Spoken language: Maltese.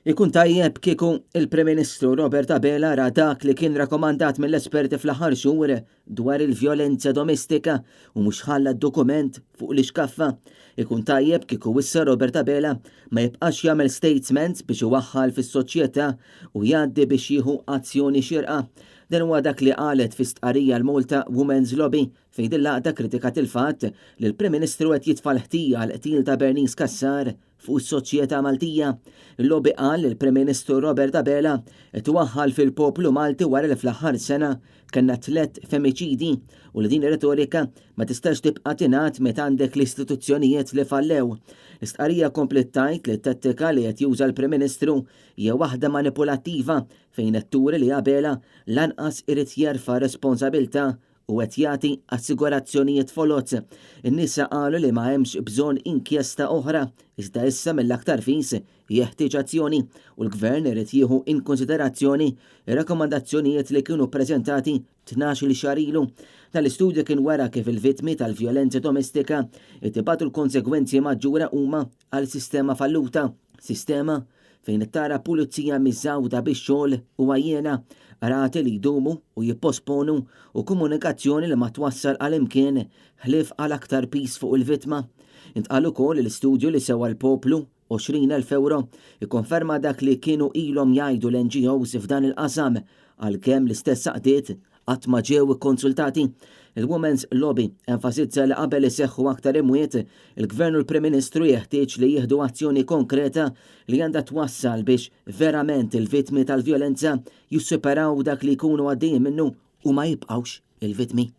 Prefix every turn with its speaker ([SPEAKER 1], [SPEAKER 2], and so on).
[SPEAKER 1] Ikun tajjeb kieku il-Prim Ministru Robert Abela ra dak li kien rakomandat mill-esperti fl-aħħar xhur dwar il-vjolenza domestika u mhux ħalla dokument fuq l-iskaffa. Ikun tajjeb kieku issa Robert Abela ma jibqax jagħmel statements biex iwaħħal fis-soċjetà u jgħaddi biex jieħu azzjoni xierqa. Dan huwa dak li qalet fi stqarrija l-Malta Women's Lobby fejn il-laqda kritikat il-fatt li l-Prim Ministru qed jitfa' l-ħtija għal qtil ta' Bernice Kassar fuq is-soċjetà Maltija. Il-lobby qal li l-Prim Ministru Robert Abela qed iwaħħal fil-poplu Malti wara li fl-aħħar sena kellna 3 femiċidi u li din ir-retorika ma tistax tibqa' tingħad meta għandek l-istituzzjonijiet li fallew. L-istqarrija komplet tgħid li t-tattika li qed juża l-Prim Ministru hija waħda manipulattiva fejn qed turi li Abela lanqas irid jerfa' responsabbiltà u qed jagħti assigurazzjonijiet folot. In-nisa qalu li ma hemmx bżonn inkjesta oħra, iżda issa mill-aktar fis jeħtieġ azzjoni u l-Gvern irid jieħu in konsiderazzjoni ir-rakkomandazzjonijiet li kienu ppreżentati 12-il xahar ilu. Tal-istudju kien wara kif il-vittmi tal-vjolenza domestika ittibatu l-konsegwenzi maġġura huma għal sistema falluta, sistema fejn tara pulizija miżawda bix-xogħol u għajjena, rati li jdumu u jipposponu u komunikazzjoni li ma twassal għal imkien ħlief għal aktar pis fuq il-vittma. Intqal ukoll l-istudju li sewa l-poplu 20,000 euro ikkonferma dak li kienu ilhom jgħidu l-NGOs f'dan il-qasam għalkemm l-istess saqdiet qatt ma ġew ikkonsultati. Il-Women's Lobby enfasizza li qabel iseħħu aktar imwiet, il-Gvern u l-Prim Ministru jeħtieġ li jieħdu azzjoni konkreta li għandha twassal biex verament il-vittmi tal-vjolenza jissuperaw dak li jkunu għaddejjin minnu u ma jibqgħux il-vittmi.